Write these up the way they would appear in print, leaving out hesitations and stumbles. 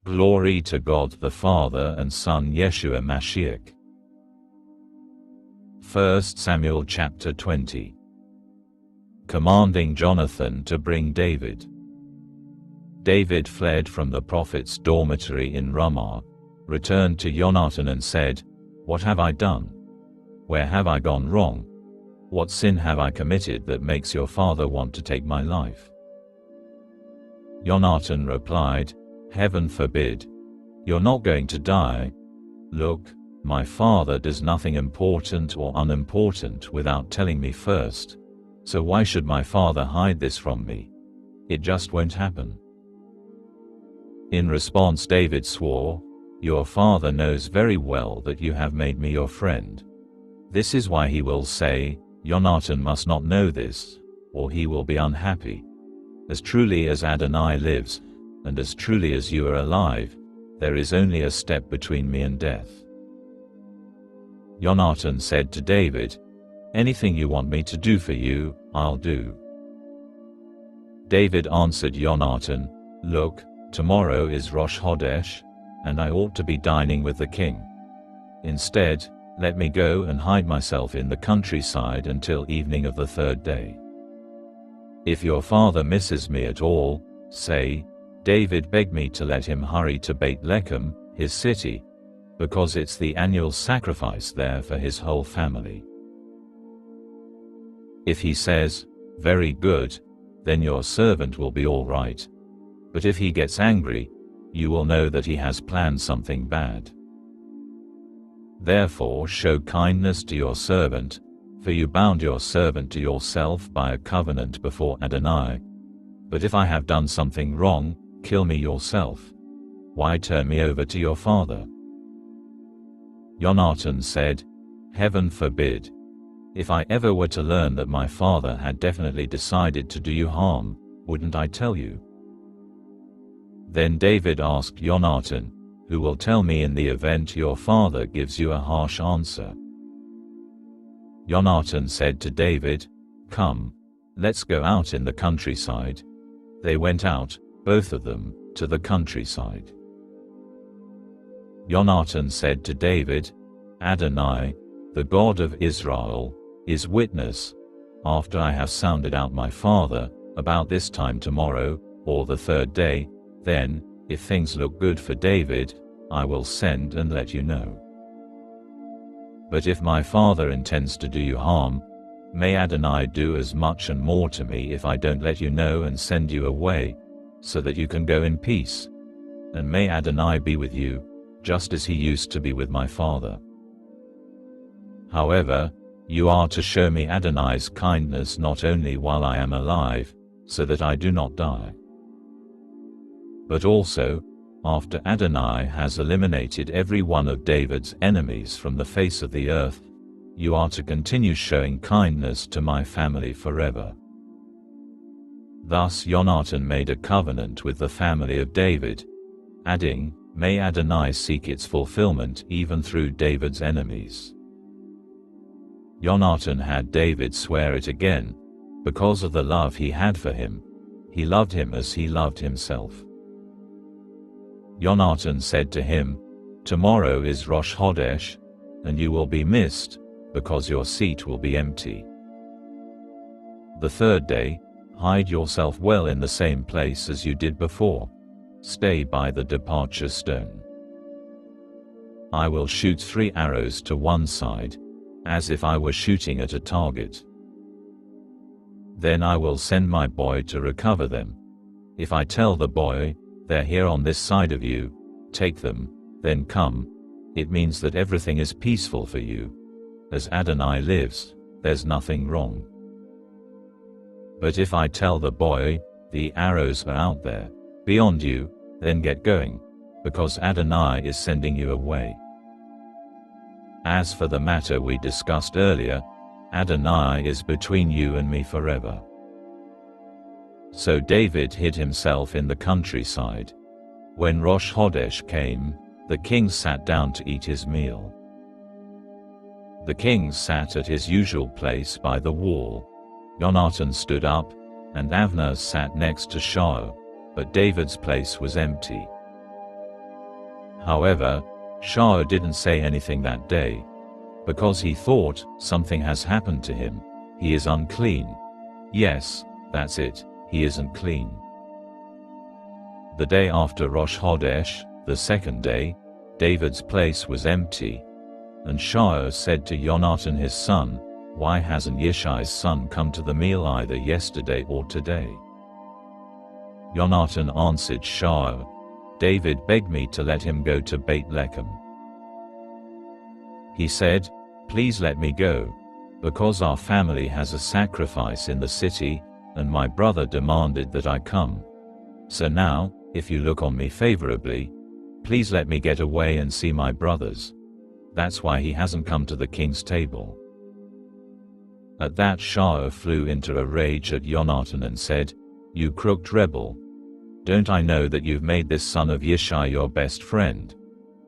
Glory to God the Father and Son Yeshua Mashiach. 1 Samuel chapter 20. Commanding Jonathan to bring David. David fled from the prophet's dormitory in Ramah, returned to Jonathan and said, "What have I done? Where have I gone wrong? What sin have I committed that makes your father want to take my life?" Jonathan replied, "Heaven forbid. You're not going to die. Look, my father does nothing important or unimportant without telling me first. So why should my father hide this from me? It just won't happen." In response, David swore, "Your father knows very well that you have made me your friend. This is why he will say, 'Jonathan must not know this, or he will be unhappy.' As truly as Adonai lives, and as truly as you are alive, there is only a step between me and death." Jonathan said to David, "Anything you want me to do for you, I'll do." David answered Jonathan, "Look, tomorrow is Rosh Chodesh, and I ought to be dining with the king. Instead, let me go and hide myself in the countryside until evening of the third day. If your father misses me at all, say, 'David begged me to let him hurry to Beit Lechem, his city, because it's the annual sacrifice there for his whole family.' If he says, 'Very good,' then your servant will be all right. But if he gets angry, you will know that he has planned something bad. Therefore show kindness to your servant, for you bound your servant to yourself by a covenant before Adonai. But if I have done something wrong, kill me yourself. Why turn me over to your father?" Jonathan said, "Heaven forbid. If I ever were to learn that my father had definitely decided to do you harm, wouldn't I tell you?" Then David asked Jonathan, "Who will tell me in the event your father gives you a harsh answer?" Jonathan said to David, "Come, let's go out in the countryside." They went out, both of them, to the countryside. Jonathan said to David, "Adonai, the God of Israel, is witness, after I have sounded out my father, about this time tomorrow, or the third day, then, if things look good for David, I will send and let you know. But if my father intends to do you harm, may Adonai do as much and more to me if I don't let you know and send you away, so that you can go in peace. And may Adonai be with you, just as he used to be with my father. However, you are to show me Adonai's kindness not only while I am alive, so that I do not die, but also, after Adonai has eliminated every one of David's enemies from the face of the earth, you are to continue showing kindness to my family forever." Thus Jonathan made a covenant with the family of David, adding, "May Adonai seek its fulfillment even through David's enemies." Jonathan had David swear it again, because of the love he had for him. He loved him as he loved himself. Jonathan said to him, "Tomorrow is Rosh Chodesh, and you will be missed, because your seat will be empty. The third day, hide yourself well in the same place as you did before. Stay by the departure stone. I will shoot 3 arrows to one side, as if I were shooting at a target. Then I will send my boy to recover them. If I tell the boy, 'They're here on this side of you, take them,' then come, it means that everything is peaceful for you. As Adonai lives, there's nothing wrong. But if I tell the boy, 'The arrows are out there, beyond you,' then get going, because Adonai is sending you away. As for the matter we discussed earlier, Adonai is between you and me forever." So David hid himself in the countryside. When Rosh Chodesh came, the king sat down to eat his meal. The king sat at his usual place by the wall. Jonathan stood up, and Avner sat next to Shaul, but David's place was empty. However, Shaul didn't say anything that day, because he thought, something has happened to him. He is unclean. Yes, that's it, he isn't clean. The day after Rosh Chodesh, the second day, David's place was empty. And Shaul said to Jonathan his son, "Why hasn't Yishai's son come to the meal either yesterday or today?" Jonathan answered Shaul, "David begged me to let him go to Beit Lechem. He said, 'Please let me go, because our family has a sacrifice in the city, and my brother demanded that I come. So now, if you look on me favorably, please let me get away and see my brothers.' That's why he hasn't come to the king's table." At that Shaul flew into a rage at Jonathan and said, "You crooked rebel! Don't I know that you've made this son of Yishai your best friend?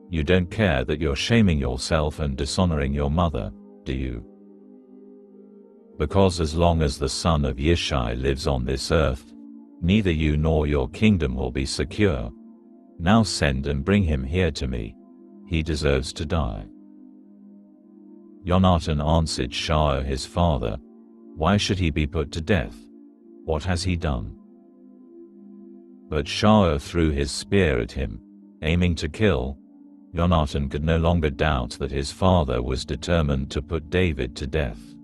You don't care that you're shaming yourself and dishonoring your mother, do you? Because as long as the son of Yishai lives on this earth, neither you nor your kingdom will be secure. Now send and bring him here to me. He deserves to die." Jonathan answered Shaul his father, "Why should he be put to death? What has he done?" But Shaul threw his spear at him, aiming to kill. Jonathan could no longer doubt that his father was determined to put David to death.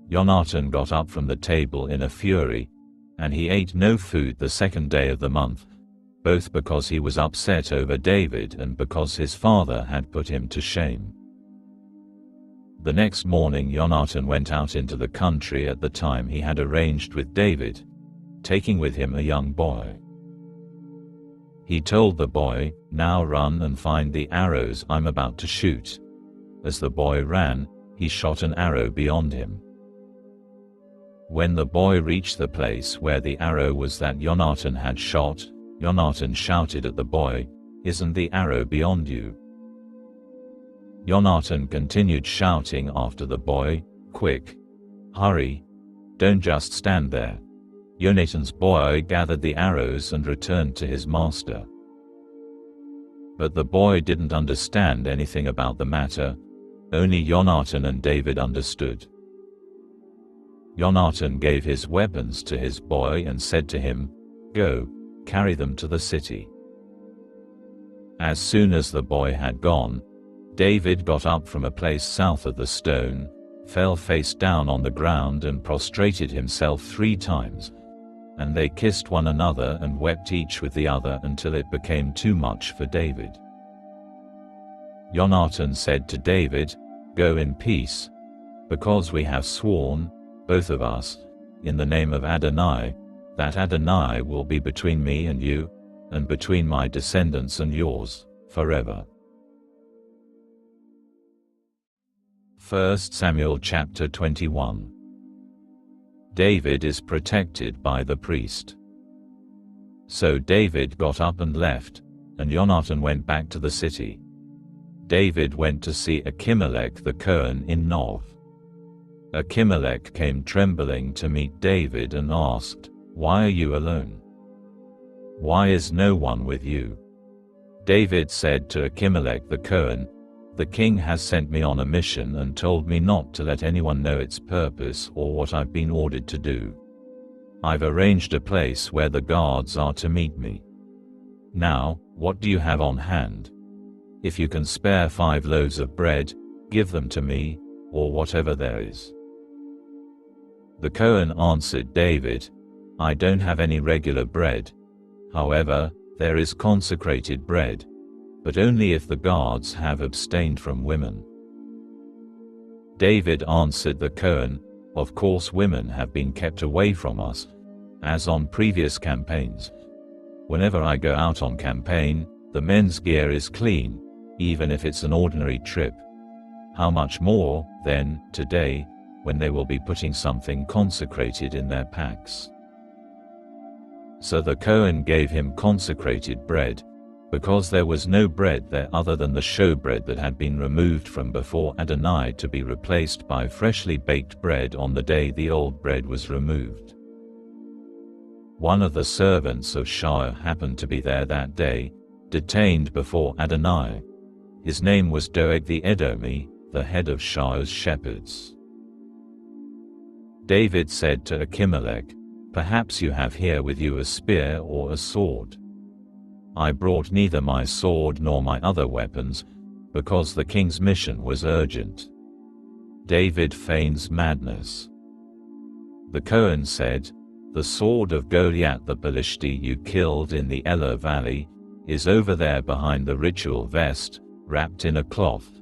Jonathan got up from the table in a fury, and he ate no food the second day of the month, both because he was upset over David and because his father had put him to shame. The next morning Jonathan went out into the country at the time he had arranged with David, taking with him a young boy. He told the boy, "Now run and find the arrows I'm about to shoot." As the boy ran, he shot an arrow beyond him. When the boy reached the place where the arrow was that Jonathan had shot, Jonathan shouted at the boy, "Isn't the arrow beyond you?" Jonathan continued shouting after the boy, "Quick! Hurry! Don't just stand there." Jonathan's boy gathered the arrows and returned to his master. But the boy didn't understand anything about the matter. Only Jonathan and David understood. Jonathan gave his weapons to his boy and said to him, "Go, carry them to the city." As soon as the boy had gone, David got up from a place south of the stone, fell face down on the ground and prostrated himself 3 times. And they kissed one another and wept each with the other until it became too much for David. Jonathan said to David, "Go in peace, because we have sworn, both of us, in the name of Adonai, that Adonai will be between me and you, and between my descendants and yours, forever." 1 Samuel chapter 21. David is protected by the priest. So David got up and left, and Jonathan went back to the city. David went to see Achimelech the Cohen in Nob. Achimelech came trembling to meet David and asked, "Why are you alone? Why is no one with you?" David said to Achimelech the Cohen, "The king has sent me on a mission and told me not to let anyone know its purpose or what I've been ordered to do. I've arranged a place where the guards are to meet me. Now, what do you have on hand? If you can spare 5 loaves of bread, give them to me, or whatever there is." The Cohen answered David, "I don't have any regular bread. However, there is consecrated bread, but only if the guards have abstained from women." David answered the Cohen, "Of course women have been kept away from us, as on previous campaigns. Whenever I go out on campaign, the men's gear is clean, even if it's an ordinary trip. How much more, then, today, when they will be putting something consecrated in their packs?" So the Cohen gave him consecrated bread, because there was no bread there other than the showbread that had been removed from before Adonai to be replaced by freshly baked bread on the day the old bread was removed. One of the servants of Shaul happened to be there that day. detained before Adonai. His name was Doeg the Edomi, the head of Shaul's shepherds. David said to Achimelech, "Perhaps you have here with you a spear or a sword." "I brought neither my sword nor my other weapons, because the king's mission was urgent." David feigns madness. The Cohen said, "The sword of Goliath the Philistine you killed in the Elah valley is over there behind the ritual vest, wrapped in a cloth.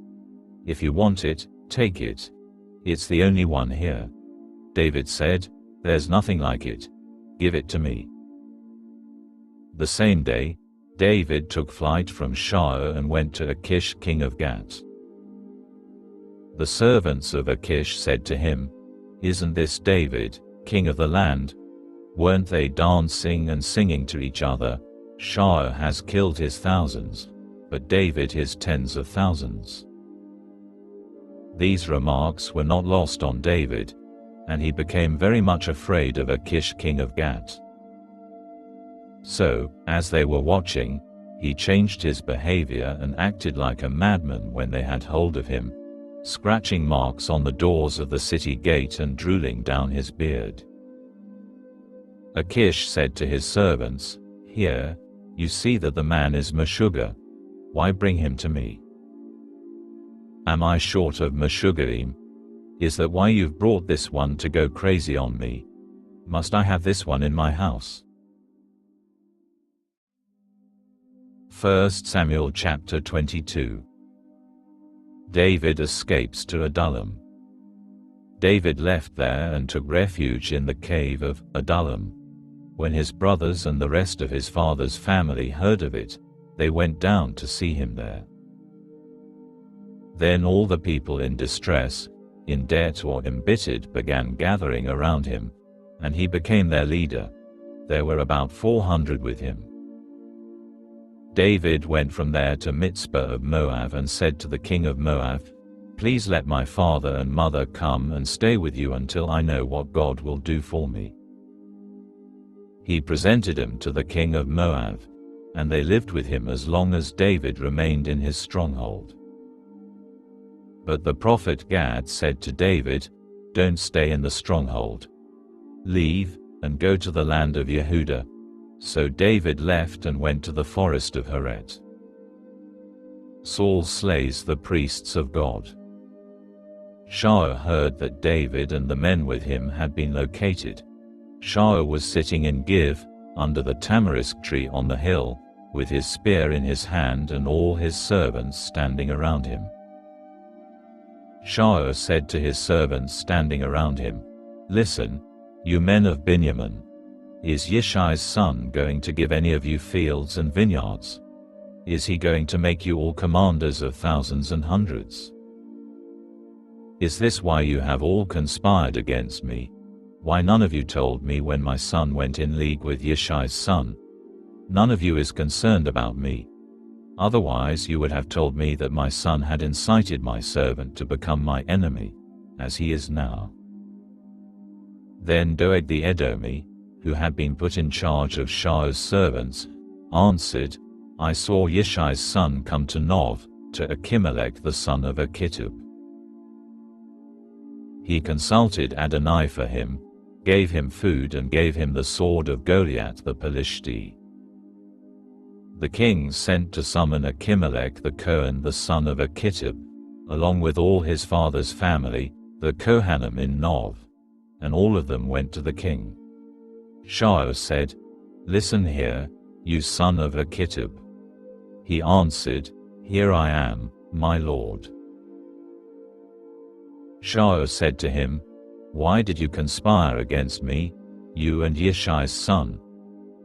If you want it, take it. It's the only one here." David said, "There's nothing like it. Give it to me." The same day, David took flight from Shaul and went to Achish king of Gath. The servants of Achish said to him, "Isn't this David, king of the land? Weren't they dancing and singing to each other? Shaul has killed his thousands, but David his tens of thousands." These remarks were not lost on David, and he became very much afraid of Achish king of Gath. So, as they were watching, he changed his behavior and acted like a madman when they had hold of him, scratching marks on the doors of the city gate and drooling down his beard. Achish said to his servants, "Here, you see that the man is Meshuggah. Why bring him to me? Am I short of Meshuggahim? Is that why you've brought this one to go crazy on me? Must I have this one in my house?" 1 Samuel chapter 22. David escapes to Adullam. David left there and took refuge in the cave of Adullam. When his brothers and the rest of his father's family heard of it, they went down to see him there. Then all the people in distress, in debt or embittered, began gathering around him, and he became their leader. There were about 400 with him. David went from there to Mizpah of Moab and said to the king of Moab, "Please let my father and mother come and stay with you until I know what God will do for me." He presented him to the king of Moab, and they lived with him as long as David remained in his stronghold. But the prophet Gad said to David, "Don't stay in the stronghold. Leave, and go to the land of Yehudah." So David left and went to the forest of Heret. Saul slays the priests of God. Shaul heard that David and the men with him had been located. Shaul was sitting in Giv, under the tamarisk tree on the hill, with his spear in his hand and all his servants standing around him. Shaul said to his servants standing around him, "Listen, you men of Benjamin. Is Yishai's son going to give any of you fields and vineyards? Is he going to make you all commanders of thousands and hundreds? Is this why you have all conspired against me? Why none of you told me when my son went in league with Yishai's son? None of you is concerned about me. Otherwise you would have told me that my son had incited my servant to become my enemy, as he is now." Then Doeg the Edomi, who had been put in charge of Shaul's servants, answered, "I saw Yishai's son come to Nov, to Achimelech the son of Achitub. He consulted Adonai for him, gave him food and gave him the sword of Goliath the Philistine." The king sent to summon Achimelech the Cohen the son of Achitub, along with all his father's family, the Kohanim in Nov, and all of them went to the king. Shaul said, "Listen here, you son of Achitub." He answered, "Here I am, my lord." Shaul said to him, "Why did you conspire against me, you and Yishai's son?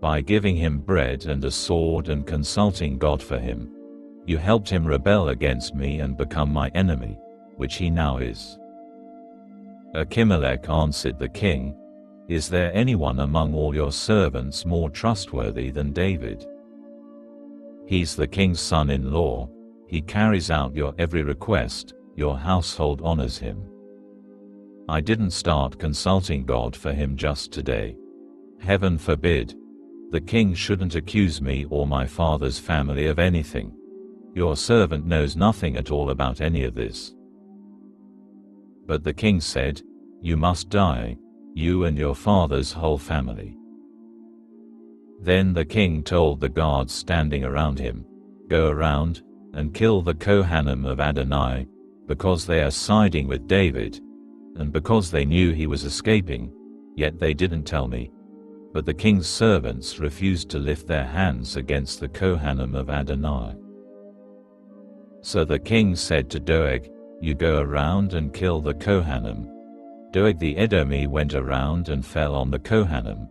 By giving him bread and a sword and consulting God for him, you helped him rebel against me and become my enemy, which he now is." Achimelech answered the king, "Is there anyone among all your servants more trustworthy than David? He's the king's son-in-law, he carries out your every request, your household honors him. I didn't start consulting God for him just today. Heaven forbid. The king shouldn't accuse me or my father's family of anything. Your servant knows nothing at all about any of this." But the king said, "You must die, you and your father's whole family." Then the king told the guards standing around him, "Go around and kill the Kohanim of Adonai, because they are siding with David, and because they knew he was escaping, yet they didn't tell me." But the king's servants refused to lift their hands against the Kohanim of Adonai. So the king said to Doeg, "You go around and kill the Kohanim." Doeg the Edomi went around and fell on the Kohanim.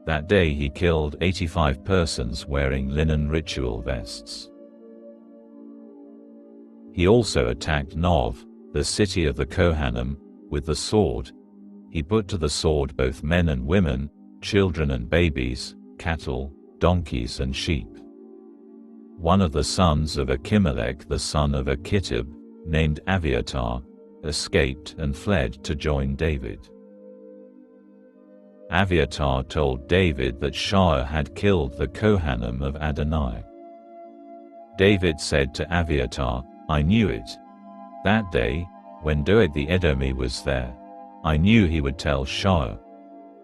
That day he killed 85 persons wearing linen ritual vests. He also attacked Nov, the city of the Kohanim, with the sword. He put to the sword both men and women, children and babies, cattle, donkeys and sheep. One of the sons of Achimelech the son of Achitub, named Aviatar, escaped and fled to join David. Aviatar told David that Shaul had killed the Kohanim of Adonai. David said to Aviatar, "I knew it. That day, when Doeg the Edomi was there, I knew he would tell Shaul.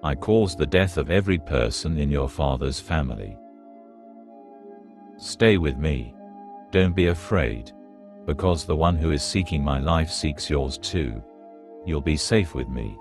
I caused the death of every person in your father's family. Stay with me. Don't be afraid, because the one who is seeking my life seeks yours too. You'll be safe with me."